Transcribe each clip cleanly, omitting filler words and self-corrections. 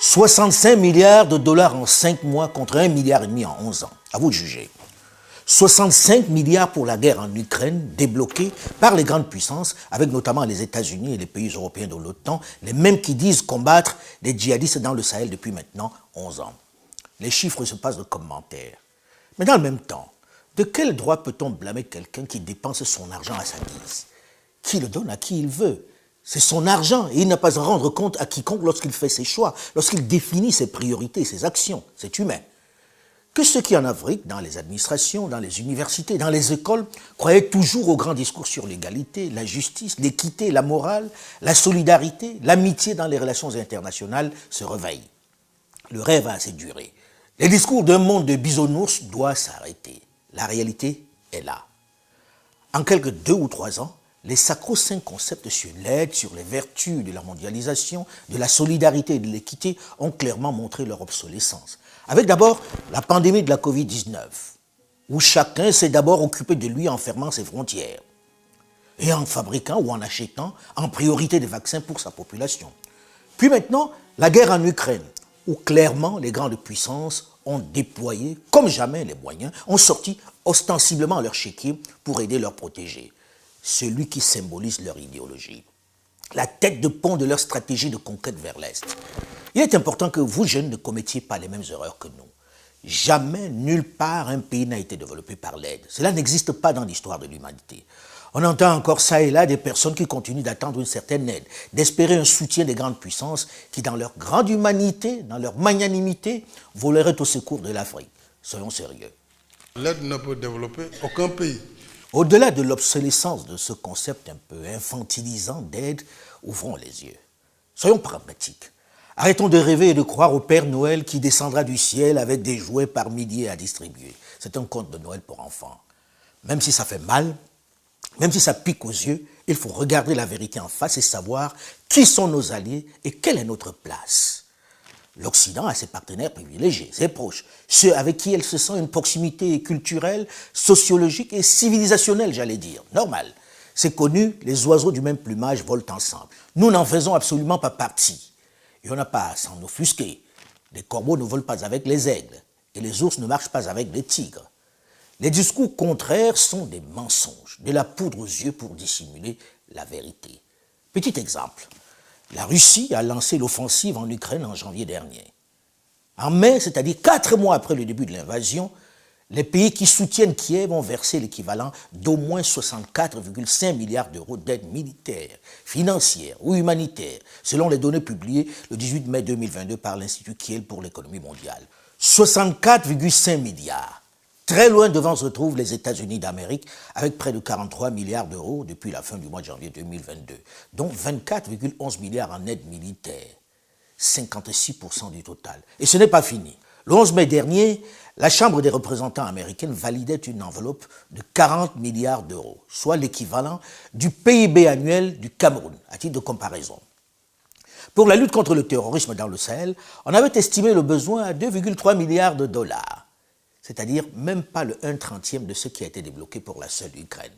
65 milliards de dollars en 5 mois contre 1,5 milliard en 11 ans. À vous de juger. 65 milliards pour la guerre en Ukraine, débloquée par les grandes puissances, avec notamment les États-Unis et les pays européens de l'OTAN, les mêmes qui disent combattre les djihadistes dans le Sahel depuis maintenant 11 ans. Les chiffres se passent de commentaires. Mais dans le même temps, de quel droit peut-on blâmer quelqu'un qui dépense son argent à sa guise? Qui le donne à qui il veut? C'est son argent et il n'a pas à rendre compte à quiconque lorsqu'il fait ses choix, lorsqu'il définit ses priorités, ses actions. C'est humain. Que ceux qui en Afrique, dans les administrations, dans les universités, dans les écoles, croyaient toujours aux grands discours sur l'égalité, la justice, l'équité, la morale, la solidarité, l'amitié dans les relations internationales se réveillent. Le rêve a assez duré. Les discours d'un monde de bisounours doivent s'arrêter. La réalité est là. En quelques 2 ou 3 ans, les sacro-saints concepts sur l'aide, sur les vertus de la mondialisation, de la solidarité et de l'équité ont clairement montré leur obsolescence. Avec d'abord la pandémie de la Covid-19, où chacun s'est d'abord occupé de lui en fermant ses frontières et en fabriquant ou en achetant en priorité des vaccins pour sa population. Puis maintenant, la guerre en Ukraine, où clairement les grandes puissances ont déployé comme jamais les moyens, ont sorti ostensiblement leur chéquier pour aider leurs protégés, celui qui symbolise leur idéologie, la tête de pont de leur stratégie de conquête vers l'Est. Il est important que vous, jeunes, ne commettiez pas les mêmes erreurs que nous. Jamais, nulle part, un pays n'a été développé par l'aide. Cela n'existe pas dans l'histoire de l'humanité. On entend encore ça et là des personnes qui continuent d'attendre une certaine aide, d'espérer un soutien des grandes puissances qui, dans leur grande humanité, dans leur magnanimité, voleraient au secours de l'Afrique. Soyons sérieux. L'aide ne peut développer aucun pays. Au-delà de l'obsolescence de ce concept un peu infantilisant d'aide, ouvrons les yeux. Soyons pragmatiques. Arrêtons de rêver et de croire au Père Noël qui descendra du ciel avec des jouets par milliers à distribuer. C'est un conte de Noël pour enfants. Même si ça fait mal, même si ça pique aux yeux, il faut regarder la vérité en face et savoir qui sont nos alliés et quelle est notre place. L'Occident a ses partenaires privilégiés, ses proches, ceux avec qui elle se sent une proximité culturelle, sociologique et civilisationnelle, j'allais dire, normal. C'est connu, les oiseaux du même plumage volent ensemble. Nous n'en faisons absolument pas partie. Et on n'a pas à s'en offusquer. Les corbeaux ne volent pas avec les aigles et les ours ne marchent pas avec les tigres. Les discours contraires sont des mensonges, de la poudre aux yeux pour dissimuler la vérité. Petit exemple, la Russie a lancé l'offensive en Ukraine en janvier dernier. En mai, c'est-à-dire 4 mois après le début de l'invasion, les pays qui soutiennent Kiev ont versé l'équivalent d'au moins 64,5 milliards d'euros d'aide militaire, financière ou humanitaire, selon les données publiées le 18 mai 2022 par l'Institut Kiel pour l'économie mondiale. 64,5 milliards. Très loin devant se retrouvent les États-Unis d'Amérique avec près de 43 milliards d'euros depuis la fin du mois de janvier 2022, dont 24,11 milliards en aide militaire, 56% du total. Et ce n'est pas fini. Le 11 mai dernier, la Chambre des représentants américaine validait une enveloppe de 40 milliards d'euros, soit l'équivalent du PIB annuel du Cameroun, à titre de comparaison. Pour la lutte contre le terrorisme dans le Sahel, on avait estimé le besoin à 2,3 milliards de dollars, c'est-à-dire même pas le 1/30 de ce qui a été débloqué pour la seule Ukraine.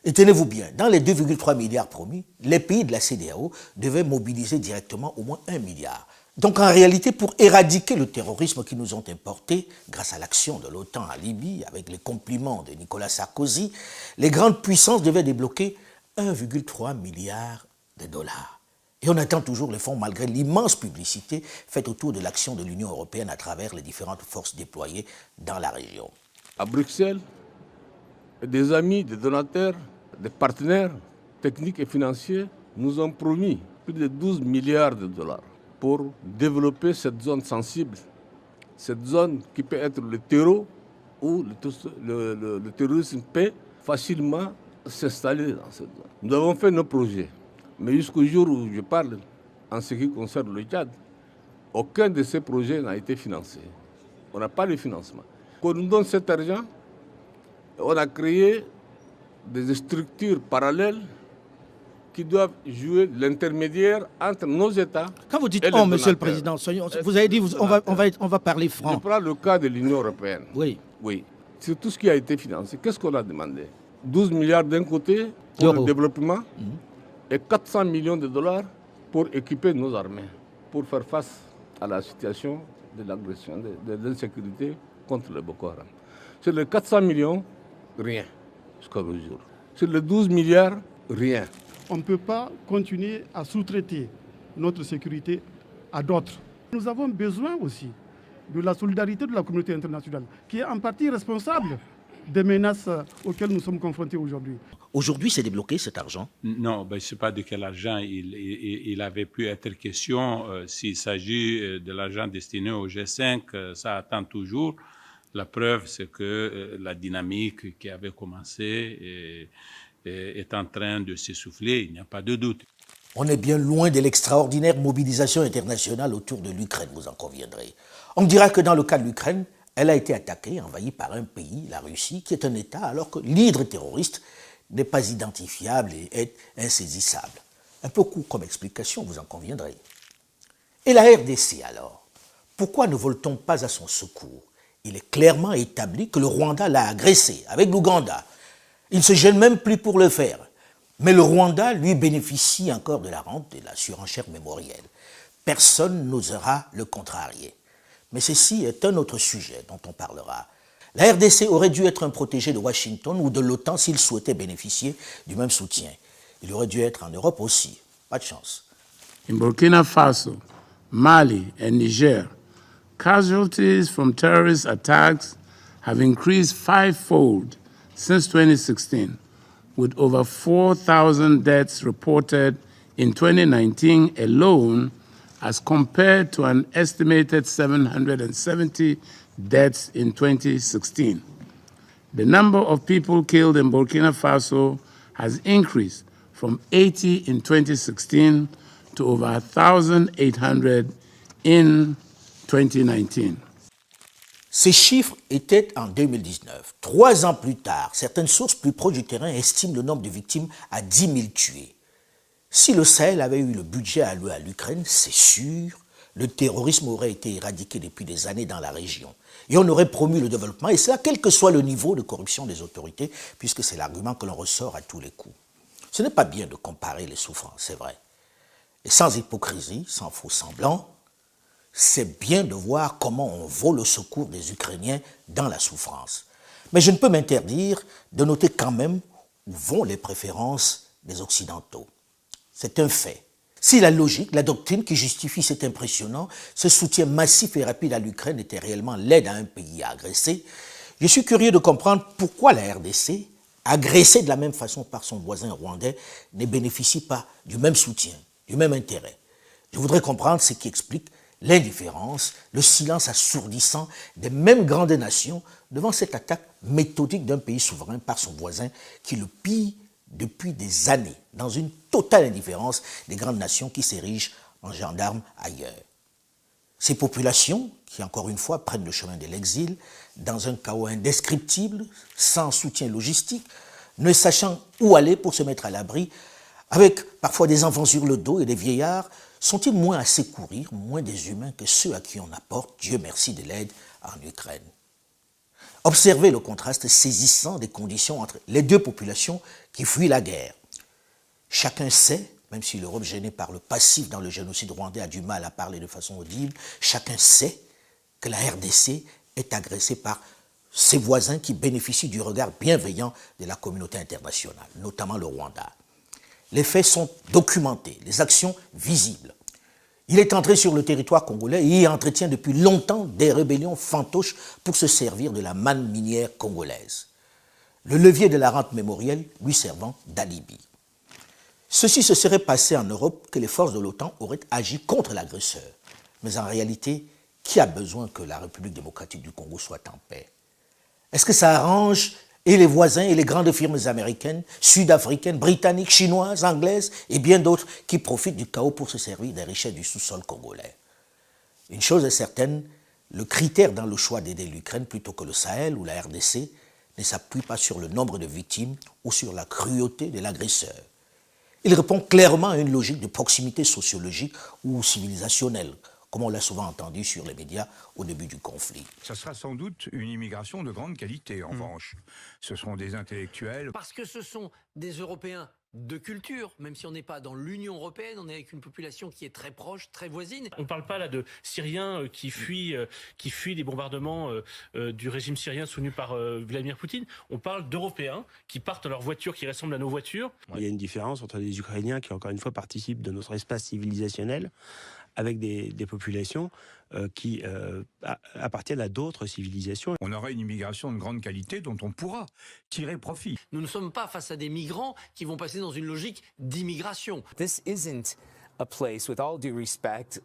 Et tenez-vous bien, dans les 2,3 milliards promis, les pays de la CEDEAO devaient mobiliser directement au moins 1 milliard. Donc en réalité, pour éradiquer le terrorisme qui nous ont importé, grâce à l'action de l'OTAN en Libye, avec les compliments de Nicolas Sarkozy, les grandes puissances devaient débloquer 1,3 milliard de dollars. Et on attend toujours les fonds malgré l'immense publicité faite autour de l'action de l'Union européenne à travers les différentes forces déployées dans la région. À Bruxelles, des amis, des donateurs, des partenaires techniques et financiers nous ont promis plus de 12 milliards de dollars pour développer cette zone sensible, cette zone qui peut être le terreau où le terrorisme peut facilement s'installer dans cette zone. Nous avons fait nos projets, mais jusqu'au jour où je parle, en ce qui concerne le Tchad, aucun de ces projets n'a été financé. On n'a pas de financement. Quand on nous donne cet argent, on a créé des structures parallèles qui doivent jouer l'intermédiaire entre nos États. Quand vous dites « on », Monsieur le Président, vous avez dit on va parler franc. Je prends le cas de l'Union européenne. Oui. Oui. Sur tout ce qui a été financé, qu'est-ce qu'on a demandé? 12 milliards d'un côté pour le développement et 400 millions de dollars pour équiper nos armées, pour faire face à la situation de l'agression, de l'insécurité contre le Boko Haram. Sur les 400 millions, rien jusqu'à aujourd'hui. Sur les 12 milliards, rien. On ne peut pas continuer à sous-traiter notre sécurité à d'autres. Nous avons besoin aussi de la solidarité de la communauté internationale, qui est en partie responsable des menaces auxquelles nous sommes confrontés aujourd'hui. Aujourd'hui, c'est débloqué cet argent? Non, je ne sais pas de quel argent il avait pu être question. S'il s'agit de l'argent destiné au G5, ça attend toujours. La preuve, c'est que la dynamique qui avait commencé est en train de s'essouffler, il n'y a pas de doute. On est bien loin de l'extraordinaire mobilisation internationale autour de l'Ukraine, vous en conviendrez. On dira que dans le cas de l'Ukraine, elle a été attaquée, envahie par un pays, la Russie, qui est un État, alors que l'hydre terroriste n'est pas identifiable et est insaisissable. Un peu court comme explication, vous en conviendrez. Et la RDC alors? Pourquoi ne vole-t-on pas à son secours? Il est clairement établi que le Rwanda l'a agressé avec l'Ouganda. Il ne se gêne même plus pour le faire. Mais le Rwanda, lui, bénéficie encore de la rente de la surenchère mémorielle. Personne n'osera le contrarier. Mais ceci est un autre sujet dont on parlera. La RDC aurait dû être un protégé de Washington ou de l'OTAN s'il souhaitait bénéficier du même soutien. Il aurait dû être en Europe aussi. Pas de chance. In Burkina Faso, Mali and Niger, casualties from terrorist attacks have increased fivefold since 2016, with over 4,000 deaths reported in 2019 alone, as compared to an estimated 770 deaths in 2016. The number of people killed in Burkina Faso has increased from 80 in 2016 to over 1,800 in 2019. Ces chiffres étaient en 2019. 3 ans plus tard, certaines sources plus proches du terrain estiment le nombre de victimes à 10 000 tués. Si le Sahel avait eu le budget alloué à l'Ukraine, c'est sûr, le terrorisme aurait été éradiqué depuis des années dans la région. Et on aurait promu le développement, et cela quel que soit le niveau de corruption des autorités, puisque c'est l'argument que l'on ressort à tous les coups. Ce n'est pas bien de comparer les souffrances, c'est vrai. Et sans hypocrisie, sans faux semblant, c'est bien de voir comment on vole au secours des Ukrainiens dans la souffrance. Mais je ne peux m'interdire de noter quand même où vont les préférences des Occidentaux. C'est un fait. Si la logique, la doctrine qui justifie cet impressionnant, ce soutien massif et rapide à l'Ukraine était réellement l'aide à un pays à agresser, je suis curieux de comprendre pourquoi la RDC, agressée de la même façon par son voisin rwandais, ne bénéficie pas du même soutien, du même intérêt. Je voudrais comprendre ce qui explique l'indifférence, le silence assourdissant des mêmes grandes nations devant cette attaque méthodique d'un pays souverain par son voisin qui le pille depuis des années, dans une totale indifférence des grandes nations qui s'érigent en gendarmes ailleurs. Ces populations, qui encore une fois prennent le chemin de l'exil, dans un chaos indescriptible, sans soutien logistique, ne sachant où aller pour se mettre à l'abri, avec parfois des enfants sur le dos et des vieillards, sont-ils moins à secourir, moins des humains que ceux à qui on apporte, Dieu merci, de l'aide en Ukraine? Observez le contraste saisissant des conditions entre les deux populations qui fuient la guerre. Chacun sait, même si l'Europe gênée par le passif dans le génocide rwandais a du mal à parler de façon audible, chacun sait que la RDC est agressée par ses voisins qui bénéficient du regard bienveillant de la communauté internationale, notamment le Rwanda. Les faits sont documentés, les actions visibles. Il est entré sur le territoire congolais et y entretient depuis longtemps des rébellions fantoches pour se servir de la manne minière congolaise. Le levier de la rente mémorielle lui servant d'alibi. Ceci se serait passé en Europe que les forces de l'OTAN auraient agi contre l'agresseur. Mais en réalité, qui a besoin que la République démocratique du Congo soit en paix? Est-ce que ça arrange et les voisins et les grandes firmes américaines, sud-africaines, britanniques, chinoises, anglaises et bien d'autres qui profitent du chaos pour se servir des richesses du sous-sol congolais? Une chose est certaine, le critère dans le choix d'aider l'Ukraine plutôt que le Sahel ou la RDC ne s'appuie pas sur le nombre de victimes ou sur la cruauté de l'agresseur. Il répond clairement à une logique de proximité sociologique ou civilisationnelle, comme on l'a souvent entendu sur les médias au début du conflit. Ça sera sans doute une immigration de grande qualité, en revanche. Ce seront des intellectuels. Parce que ce sont des Européens de culture, même si on n'est pas dans l'Union européenne, on est avec une population qui est très proche, très voisine. On ne parle pas là de Syriens qui fuient les bombardements du régime syrien soutenu par Vladimir Poutine. On parle d'Européens qui partent dans leurs voitures qui ressemblent à nos voitures. Il y a une différence entre les Ukrainiens qui, encore une fois, participent de notre espace civilisationnel avec des populations qui appartiennent à d'autres civilisations. On aura une immigration de grande qualité dont on pourra tirer profit. Nous ne sommes pas face à des migrants qui vont passer dans une logique d'immigration. This isn't a place, with all due respect,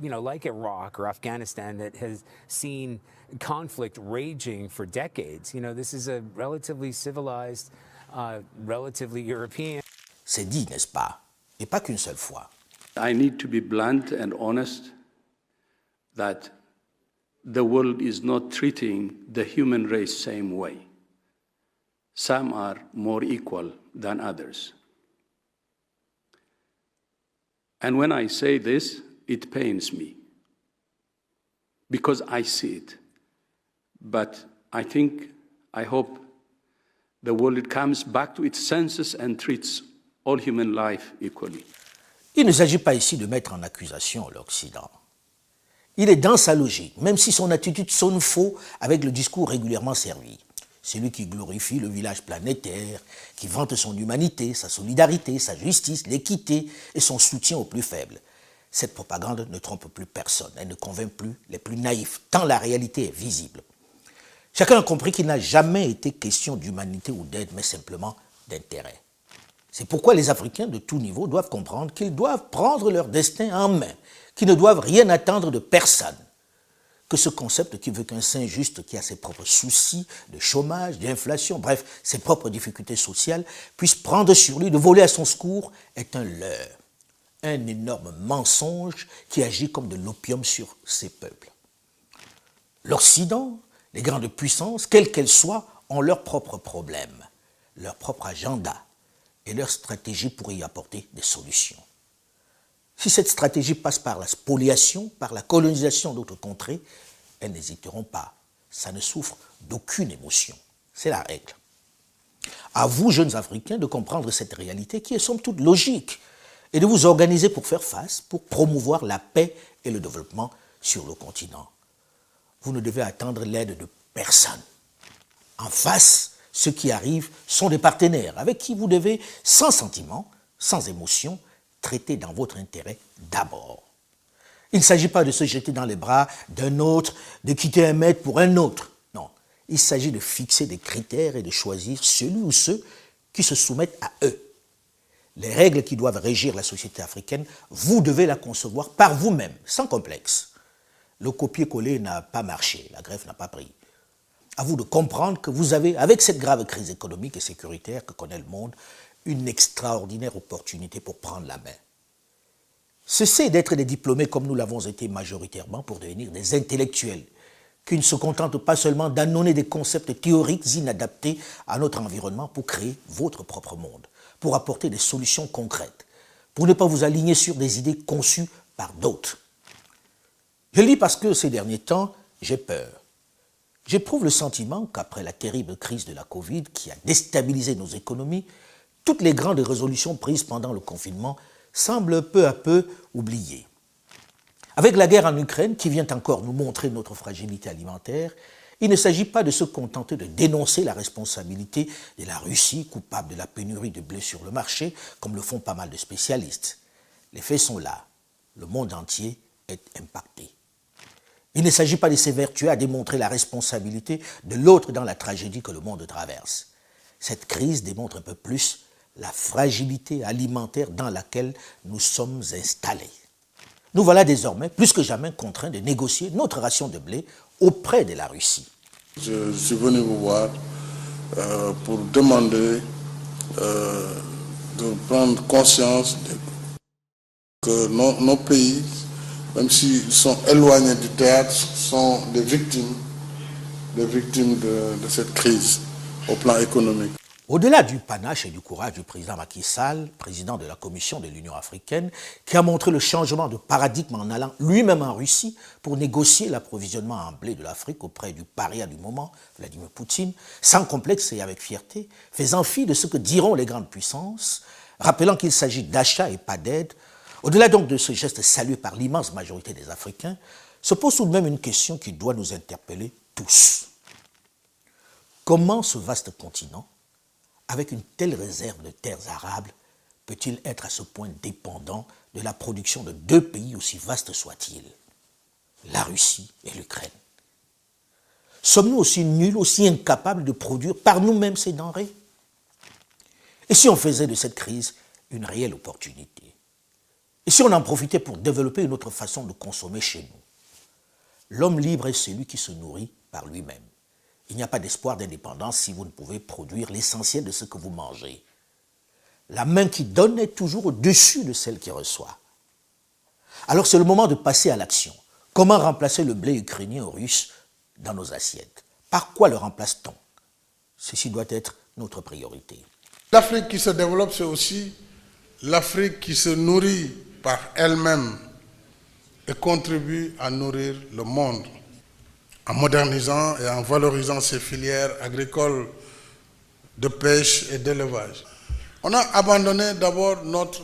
like Iraq or Afghanistan, that has seen conflict raging for decades. This is a relatively civilized, relatively European. C'est dit, n'est-ce pas? Et pas qu'une seule fois. I need to be blunt and honest that the world is not treating the human race same way. Some are more equal than others. And when I say this, it pains me because I see it. But I hope the world comes back to its senses and treats all human life equally. Il ne s'agit pas ici de mettre en accusation l'Occident. Il est dans sa logique, même si son attitude sonne faux avec le discours régulièrement servi. Celui qui glorifie le village planétaire, qui vante son humanité, sa solidarité, sa justice, l'équité et son soutien aux plus faibles. Cette propagande ne trompe plus personne, elle ne convainc plus les plus naïfs, tant la réalité est visible. Chacun a compris qu'il n'a jamais été question d'humanité ou d'aide, mais simplement d'intérêt. C'est pourquoi les Africains de tout niveau doivent comprendre qu'ils doivent prendre leur destin en main, qu'ils ne doivent rien attendre de personne. Que ce concept qui veut qu'un saint juste qui a ses propres soucis de chômage, d'inflation, bref, ses propres difficultés sociales, puisse prendre sur lui de voler à son secours est un leurre, un énorme mensonge qui agit comme de l'opium sur ces peuples. L'Occident, les grandes puissances, quelles qu'elles soient, ont leurs propres problèmes, leur propre agenda et leur stratégie pour y apporter des solutions. Si cette stratégie passe par la spoliation, par la colonisation d'autres contrées, elles n'hésiteront pas. Ça ne souffre d'aucune émotion. C'est la règle. À vous, jeunes Africains, de comprendre cette réalité qui est somme toute logique et de vous organiser pour faire face, pour promouvoir la paix et le développement sur le continent. Vous ne devez attendre l'aide de personne. En face, ceux qui arrivent sont des partenaires avec qui vous devez, sans sentiment, sans émotion, traiter dans votre intérêt d'abord. Il ne s'agit pas de se jeter dans les bras d'un autre, de quitter un maître pour un autre. Non, il s'agit de fixer des critères et de choisir celui ou ceux qui se soumettent à eux. Les règles qui doivent régir la société africaine, vous devez la concevoir par vous-même, sans complexe. Le copier-coller n'a pas marché, la greffe n'a pas pris. À vous de comprendre que vous avez, avec cette grave crise économique et sécuritaire que connaît le monde, une extraordinaire opportunité pour prendre la main. Cessez d'être des diplômés comme nous l'avons été majoritairement pour devenir des intellectuels qui ne se contentent pas seulement d'annoncer des concepts théoriques inadaptés à notre environnement pour créer votre propre monde, pour apporter des solutions concrètes, pour ne pas vous aligner sur des idées conçues par d'autres. Je le dis parce que ces derniers temps, j'ai peur. J'éprouve le sentiment qu'après la terrible crise de la Covid qui a déstabilisé nos économies, toutes les grandes résolutions prises pendant le confinement semblent peu à peu oubliées. Avec la guerre en Ukraine qui vient encore nous montrer notre fragilité alimentaire, il ne s'agit pas de se contenter de dénoncer la responsabilité de la Russie coupable de la pénurie de blé sur le marché, comme le font pas mal de spécialistes. Les faits sont là. Le monde entier est impacté. Il ne s'agit pas de s'évertuer à démontrer la responsabilité de l'autre dans la tragédie que le monde traverse. Cette crise démontre un peu plus la fragilité alimentaire dans laquelle nous sommes installés. Nous voilà désormais, plus que jamais, contraints de négocier notre ration de blé auprès de la Russie. Je suis venu vous voir pour demander de prendre conscience que nos pays, même s'ils sont éloignés du théâtre, sont des victimes de cette crise au plan économique. Au-delà du panache et du courage du président Macky Sall, président de la Commission de l'Union africaine, qui a montré le changement de paradigme en allant lui-même en Russie pour négocier l'approvisionnement en blé de l'Afrique auprès du paria du moment, Vladimir Poutine, sans complexe et avec fierté, faisant fi de ce que diront les grandes puissances, rappelant qu'il s'agit d'achat et pas d'aide, au-delà donc de ce geste salué par l'immense majorité des Africains, se pose tout de même une question qui doit nous interpeller tous. Comment ce vaste continent, avec une telle réserve de terres arables, peut-il être à ce point dépendant de la production de deux pays aussi vastes soient-ils, la Russie et l'Ukraine? Sommes-nous aussi nuls, aussi incapables de produire par nous-mêmes ces denrées? Et si on faisait de cette crise une réelle opportunité? Et si on en profitait pour développer une autre façon de consommer chez nous? L'homme libre est celui qui se nourrit par lui-même. Il n'y a pas d'espoir d'indépendance si vous ne pouvez produire l'essentiel de ce que vous mangez. La main qui donne est toujours au-dessus de celle qui reçoit. Alors c'est le moment de passer à l'action. Comment remplacer le blé ukrainien ou russe dans nos assiettes? Par quoi le remplace-t-on? Ceci doit être notre priorité. L'Afrique qui se développe, c'est aussi l'Afrique qui se nourrit par elle-même et contribue à nourrir le monde, en modernisant et en valorisant ses filières agricoles de pêche et d'élevage. On a abandonné d'abord notre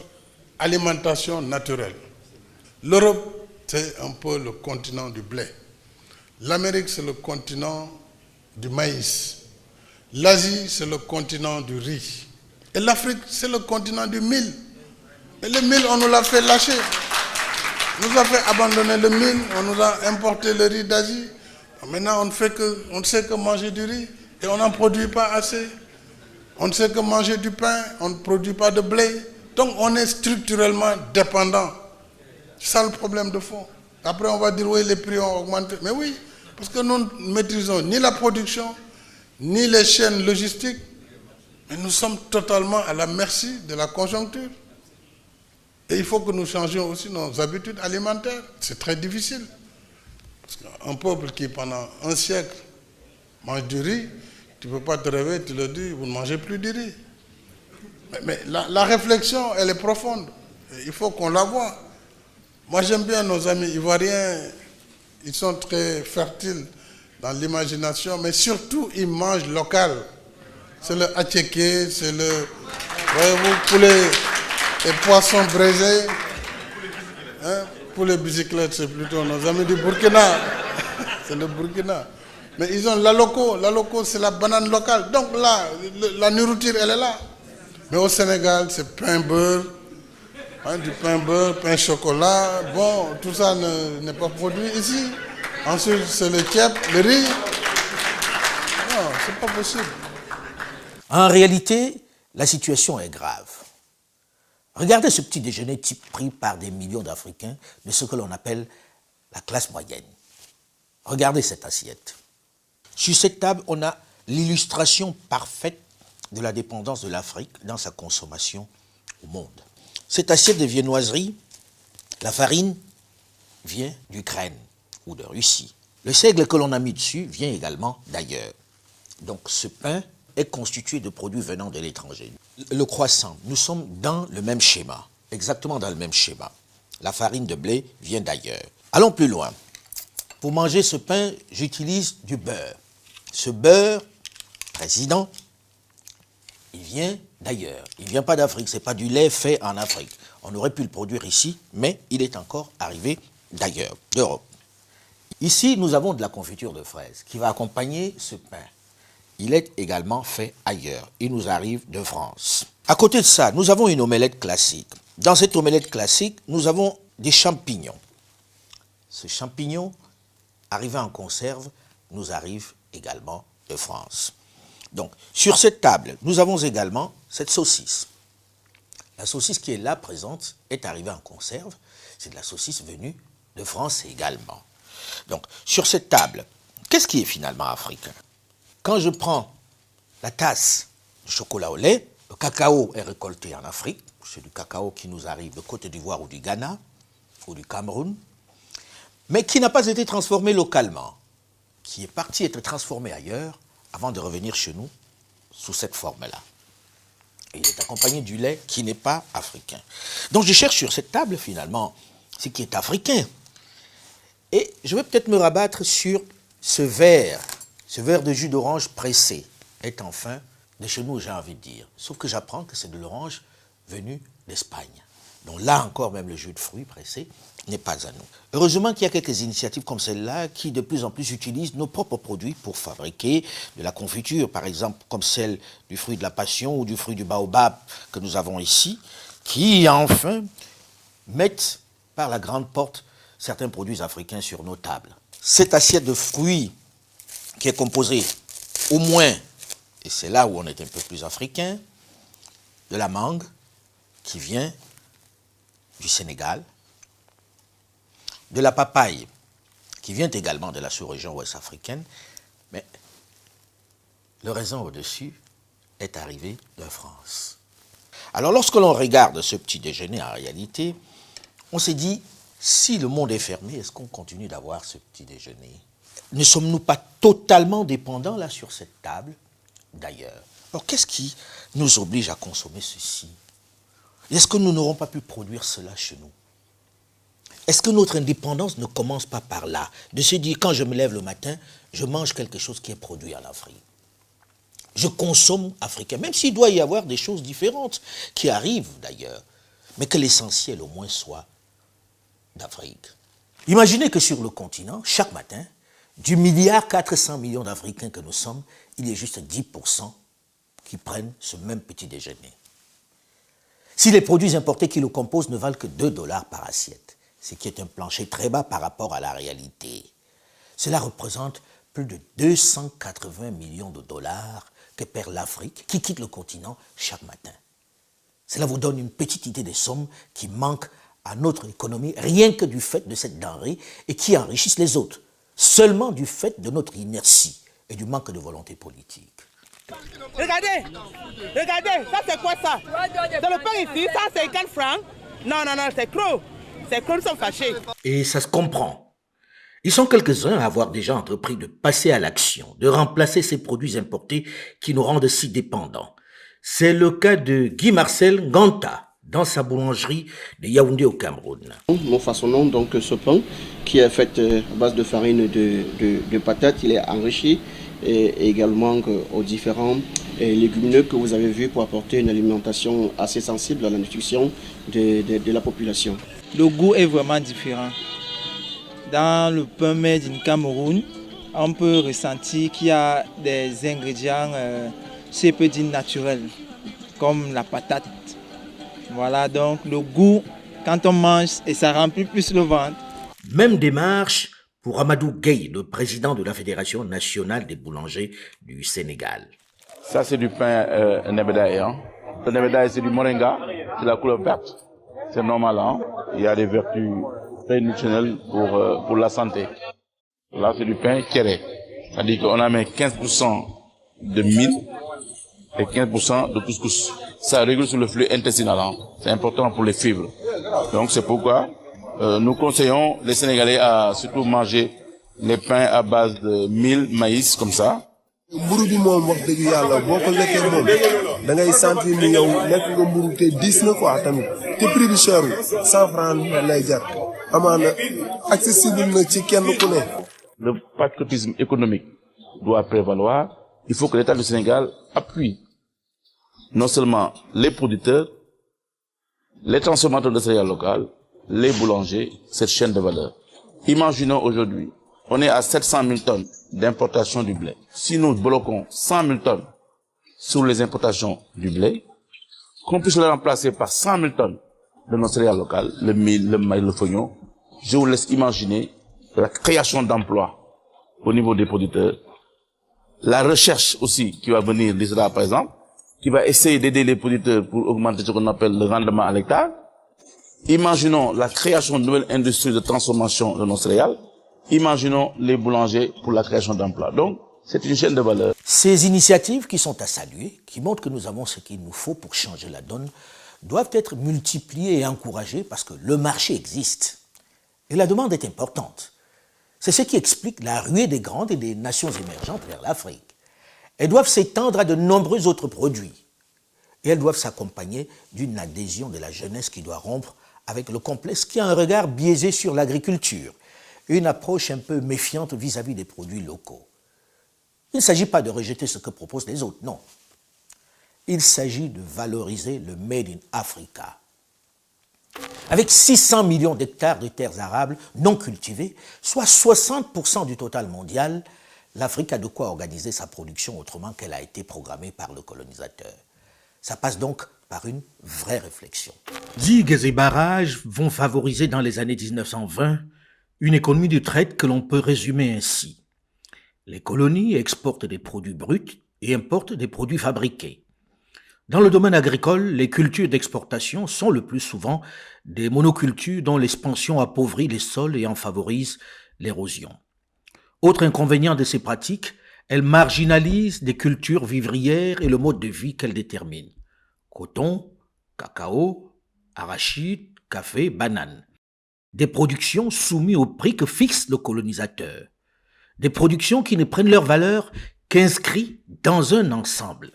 alimentation naturelle. L'Europe, c'est un peu le continent du blé. L'Amérique, c'est le continent du maïs. L'Asie, c'est le continent du riz. Et l'Afrique, c'est le continent du mil. Et le mil, on nous l'a fait lâcher. On nous a fait abandonner le mil, on nous a importé le riz d'Asie. Maintenant, on ne sait que manger du riz et on n'en produit pas assez. On ne sait que manger du pain, on ne produit pas de blé. Donc, on est structurellement dépendant. C'est ça le problème de fond. Après, on va dire, oui, les prix ont augmenté. Mais oui, parce que nous ne maîtrisons ni la production, ni les chaînes logistiques. Mais nous sommes totalement à la merci de la conjoncture. Et il faut que nous changions aussi nos habitudes alimentaires. C'est très difficile. Parce qu'un peuple qui, pendant un siècle, mange du riz, tu ne peux pas te réveiller, tu le dis, vous ne mangez plus du riz. Mais la réflexion, elle est profonde. Il faut qu'on la voie. Moi, j'aime bien nos amis ivoiriens. Ils sont très fertiles dans l'imagination, mais surtout, ils mangent local. C'est le attiéké, c'est le poulet et poissons braisés. Hein? Pour les bicyclettes, c'est plutôt nos amis du Burkina. C'est le Burkina. Mais ils ont la loco. La loco, c'est la banane locale. Donc là, la nourriture, elle est là. Mais au Sénégal, c'est pain beurre, hein, du pain beurre, pain chocolat. Bon, tout ça n'est pas produit ici. Ensuite, c'est le tiep, le riz. Non, c'est pas possible. En réalité, la situation est grave. Regardez ce petit déjeuner type pris par des millions d'Africains de ce que l'on appelle la classe moyenne. Regardez cette assiette. Sur cette table, on a l'illustration parfaite de la dépendance de l'Afrique dans sa consommation au monde. Cette assiette de viennoiserie, la farine vient d'Ukraine ou de Russie. Le seigle que l'on a mis dessus vient également d'ailleurs. Donc ce pain est constitué de produits venant de l'étranger. Le croissant, nous sommes dans le même schéma, exactement dans le même schéma. La farine de blé vient d'ailleurs. Allons plus loin. Pour manger ce pain, j'utilise du beurre. Ce beurre, président, il vient d'ailleurs. Il ne vient pas d'Afrique, ce n'est pas du lait fait en Afrique. On aurait pu le produire ici, mais il est encore arrivé d'ailleurs, d'Europe. Ici, nous avons de la confiture de fraises qui va accompagner ce pain. Il est également fait ailleurs. Il nous arrive de France. À côté de ça, nous avons une omelette classique. Dans cette omelette classique, nous avons des champignons. Ce champignon, arrivé en conserve, nous arrive également de France. Donc, sur cette table, nous avons également cette saucisse. La saucisse qui est là présente est arrivée en conserve. C'est de la saucisse venue de France également. Donc, sur cette table, qu'est-ce qui est finalement africain? Quand je prends la tasse de chocolat au lait, le cacao est récolté en Afrique. C'est du cacao qui nous arrive de Côte d'Ivoire ou du Ghana ou du Cameroun, mais qui n'a pas été transformé localement, qui est parti être transformé ailleurs avant de revenir chez nous sous cette forme-là. Il est accompagné du lait qui n'est pas africain. Donc je cherche sur cette table, finalement, ce qui est africain. Et je vais peut-être me rabattre sur ce verre de jus d'orange pressé est enfin de chez nous, j'ai envie de dire. Sauf que j'apprends que c'est de l'orange venue d'Espagne. Donc là encore, même le jus de fruits pressé n'est pas à nous. Heureusement qu'il y a quelques initiatives comme celle-là qui de plus en plus utilisent nos propres produits pour fabriquer de la confiture, par exemple comme celle du fruit de la passion ou du fruit du baobab que nous avons ici, qui enfin mettent par la grande porte certains produits africains sur nos tables. Cette assiette de fruits qui est composée au moins, et c'est là où on est un peu plus africain, de la mangue qui vient du Sénégal, de la papaye qui vient également de la sous-région ouest-africaine, mais le raisin au-dessus est arrivé de France. Alors lorsque l'on regarde ce petit déjeuner en réalité, on s'est dit, si le monde est fermé, est-ce qu'on continue d'avoir ce petit déjeuner? Ne sommes-nous pas totalement dépendants là sur cette table d'ailleurs? Alors qu'est-ce qui nous oblige à consommer ceci? Est-ce que nous n'aurons pas pu produire cela chez nous? Est-ce que notre indépendance ne commence pas par là? De se dire, quand je me lève le matin, je mange quelque chose qui est produit en Afrique. Je consomme africain, même s'il doit y avoir des choses différentes qui arrivent d'ailleurs, mais que l'essentiel au moins soit d'Afrique. Imaginez que sur le continent, chaque matin, du 1,4 milliard d'Africains que nous sommes, il y a juste 10% qui prennent ce même petit déjeuner. Si les produits importés qui le composent ne valent que 2 $ par assiette, ce qui est un plancher très bas par rapport à la réalité, cela représente plus de 280 millions de dollars que perd l'Afrique, qui quitte le continent chaque matin. Cela vous donne une petite idée des sommes qui manquent à notre économie, rien que du fait de cette denrée, et qui enrichissent les autres, seulement du fait de notre inertie et du manque de volonté politique. Regardez, ça c'est quoi ça? C'est le pain ici, ça c'est 4 francs. Non, c'est creux. C'est creux, ils sont fâchés. Et ça se comprend. Ils sont quelques-uns à avoir déjà entrepris de passer à l'action, de remplacer ces produits importés qui nous rendent si dépendants. C'est le cas de Guy-Marcel Nganta, dans sa boulangerie de Yaoundé au Cameroun. Nous façonnons donc ce pain qui est fait à base de farine de patates. Il est enrichi et également aux différents légumineux que vous avez vus pour apporter une alimentation assez sensible à la nutrition de la population. Le goût est vraiment différent. Dans le pain made in Cameroun, on peut ressentir qu'il y a des ingrédients, si on peut dire naturels, comme la patate. Voilà, donc le goût, quand on mange, et ça remplit plus le ventre. Même démarche pour Amadou Gueye, le président de la Fédération nationale des boulangers du Sénégal. Ça, c'est du pain nebedaï. Hein. Le nebedaï, c'est du moringa, c'est la couleur verte. C'est normal, hein. Il y a des vertus très nutritionnelles pour la santé. Là, c'est du pain kéré. C'est-à-dire qu'on a mis 15% de mil et 15% de couscous. Ça régule sur le flux intestinal. Hein. C'est important pour les fibres. Donc, c'est pourquoi nous conseillons les Sénégalais à surtout manger les pains à base de mil, maïs, comme ça. mburu bi moom wax dëgg yàlla boo ko lekkee moom da ngay sentir ni yow lekk nga mburu te diis na quoi tamit te prix bi cher 100 francs lay jar amaana accessible na ci kenn ku ne. Le patriotisme économique doit prévaloir. Il faut que l'État du Sénégal appuie non seulement les producteurs, les transformateurs de céréales locales, les boulangers, cette chaîne de valeur. Imaginons aujourd'hui, on est à 700 000 tonnes d'importation du blé. Si nous bloquons 100 000 tonnes sur les importations du blé, qu'on puisse le remplacer par 100 000 tonnes de nos céréales locales, le mil, le maïs, le feuillon, je vous laisse imaginer la création d'emplois au niveau des producteurs, la recherche aussi qui va venir d'Israël par exemple, qui va essayer d'aider les producteurs pour augmenter ce qu'on appelle le rendement à l'hectare. Imaginons la création de nouvelles industries de transformation de nos céréales. Imaginons les boulangers pour la création d'emplois. Donc, c'est une chaîne de valeur. Ces initiatives qui sont à saluer, qui montrent que nous avons ce qu'il nous faut pour changer la donne, doivent être multipliées et encouragées parce que le marché existe. Et la demande est importante. C'est ce qui explique la ruée des grandes et des nations émergentes vers l'Afrique. Elles doivent s'étendre à de nombreux autres produits. Et elles doivent s'accompagner d'une adhésion de la jeunesse qui doit rompre avec le complexe qui a un regard biaisé sur l'agriculture, une approche un peu méfiante vis-à-vis des produits locaux. Il ne s'agit pas de rejeter ce que proposent les autres, non. Il s'agit de valoriser le Made in Africa. Avec 600 millions d'hectares de terres arables non cultivées, soit 60% du total mondial, l'Afrique a de quoi organiser sa production autrement qu'elle a été programmée par le colonisateur. Ça passe donc par une vraie réflexion. Digues et barrages vont favoriser dans les années 1920 une économie de traite que l'on peut résumer ainsi. Les colonies exportent des produits bruts et importent des produits fabriqués. Dans le domaine agricole, les cultures d'exportation sont le plus souvent des monocultures dont l'expansion appauvrit les sols et en favorise l'érosion. Autre inconvénient de ces pratiques, elles marginalisent des cultures vivrières et le mode de vie qu'elles déterminent. Coton, cacao, arachide, café, banane. Des productions soumises au prix que fixe le colonisateur. Des productions qui ne prennent leur valeur qu'inscrites dans un ensemble.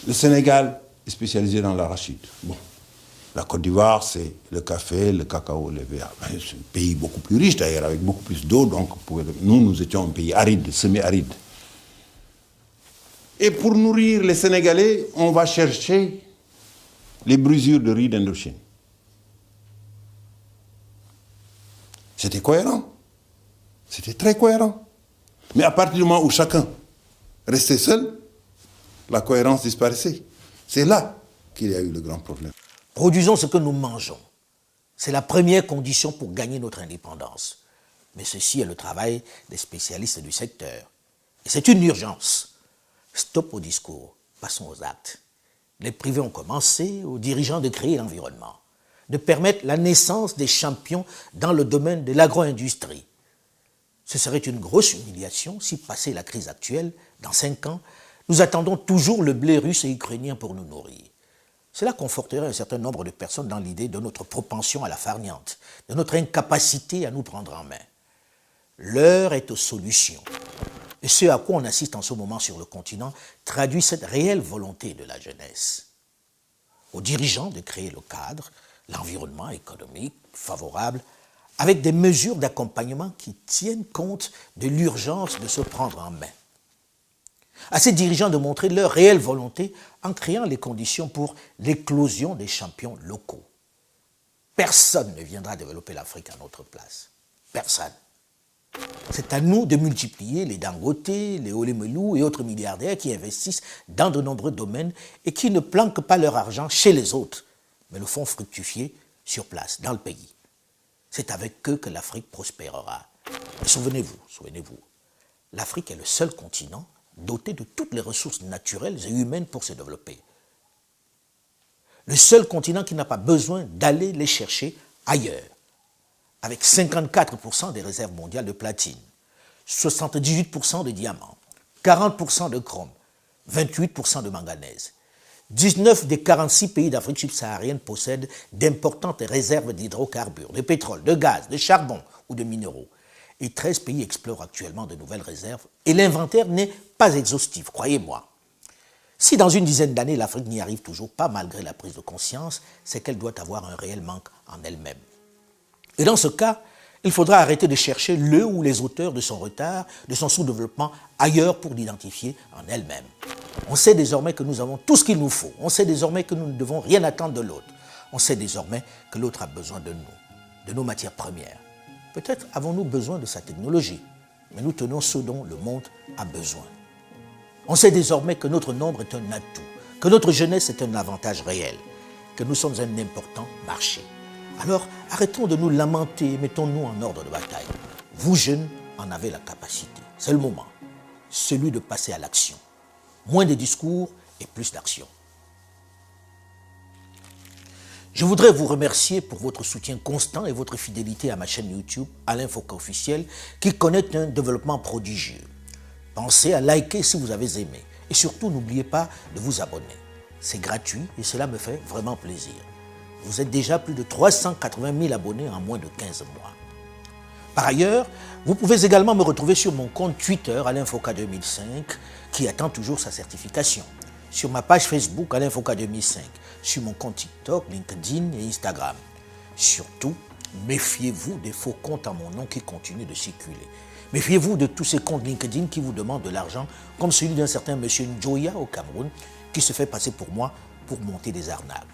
Le Sénégal est spécialisé dans l'arachide. Bon. La Côte d'Ivoire, c'est le café, le cacao, le verre. C'est un pays beaucoup plus riche d'ailleurs, avec beaucoup plus d'eau. Donc nous étions un pays aride, semi-aride. Et pour nourrir les Sénégalais, on va chercher les brisures de riz d'Indochine. C'était cohérent. C'était très cohérent. Mais à partir du moment où chacun restait seul, la cohérence disparaissait. C'est là qu'il y a eu le grand problème. Produisons ce que nous mangeons. C'est la première condition pour gagner notre indépendance. Mais ceci est le travail des spécialistes du secteur. Et c'est une urgence. Stop au discours, passons aux actes. Les privés ont commencé, aux dirigeants de créer l'environnement, de permettre la naissance des champions dans le domaine de l'agro-industrie. Ce serait une grosse humiliation si, passé la crise actuelle, dans 5 ans, nous attendons toujours le blé russe et ukrainien pour nous nourrir. Cela conforterait un certain nombre de personnes dans l'idée de notre propension à la farniente, de notre incapacité à nous prendre en main. L'heure est aux solutions. Et ce à quoi on assiste en ce moment sur le continent traduit cette réelle volonté de la jeunesse. Aux dirigeants de créer le cadre, l'environnement économique favorable, avec des mesures d'accompagnement qui tiennent compte de l'urgence de se prendre en main. À ces dirigeants de montrer leur réelle volonté en créant les conditions pour l'éclosion des champions locaux. Personne ne viendra développer l'Afrique à notre place. Personne. C'est à nous de multiplier les Dangote, les Olemelou et autres milliardaires qui investissent dans de nombreux domaines et qui ne planquent pas leur argent chez les autres, mais le font fructifier sur place, dans le pays. C'est avec eux que l'Afrique prospérera. Et souvenez-vous, l'Afrique est le seul continent doté de toutes les ressources naturelles et humaines pour se développer. Le seul continent qui n'a pas besoin d'aller les chercher ailleurs, avec 54% des réserves mondiales de platine, 78% de diamants, 40% de chrome, 28% de manganèse. 19 des 46 pays d'Afrique subsaharienne possèdent d'importantes réserves d'hydrocarbures, de pétrole, de gaz, de charbon ou de minéraux. Et 13 pays explorent actuellement de nouvelles réserves. Et l'inventaire n'est pas exhaustif, croyez-moi. Si dans une dizaine d'années, l'Afrique n'y arrive toujours pas malgré la prise de conscience, c'est qu'elle doit avoir un réel manque en elle-même. Et dans ce cas, il faudra arrêter de chercher le ou les auteurs de son retard, de son sous-développement ailleurs pour l'identifier en elle-même. On sait désormais que nous avons tout ce qu'il nous faut. On sait désormais que nous ne devons rien attendre de l'autre. On sait désormais que l'autre a besoin de nous, de nos matières premières. Peut-être avons-nous besoin de sa technologie, mais nous tenons ce dont le monde a besoin. On sait désormais que notre nombre est un atout, que notre jeunesse est un avantage réel, que nous sommes un important marché. Alors, arrêtons de nous lamenter et mettons-nous en ordre de bataille. Vous, jeunes, en avez la capacité. C'est le moment, celui de passer à l'action. Moins de discours et plus d'action. Je voudrais vous remercier pour votre soutien constant et votre fidélité à ma chaîne YouTube, Alain Foka Officiel, qui connaît un développement prodigieux. Pensez à liker si vous avez aimé. Et surtout, n'oubliez pas de vous abonner. C'est gratuit et cela me fait vraiment plaisir. Vous êtes déjà plus de 380 000 abonnés en moins de 15 mois. Par ailleurs, vous pouvez également me retrouver sur mon compte Twitter, Alain Foka 2005, qui attend toujours sa certification. sur ma page Facebook Alain Foka 2005, sur mon compte TikTok, LinkedIn et Instagram. Surtout, méfiez-vous des faux comptes à mon nom qui continuent de circuler. Méfiez-vous de tous ces comptes LinkedIn qui vous demandent de l'argent, comme celui d'un certain monsieur Njoya au Cameroun, qui se fait passer pour moi pour monter des arnaques.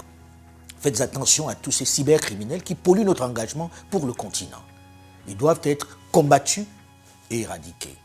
Faites attention à tous ces cybercriminels qui polluent notre engagement pour le continent. Ils doivent être combattus et éradiqués.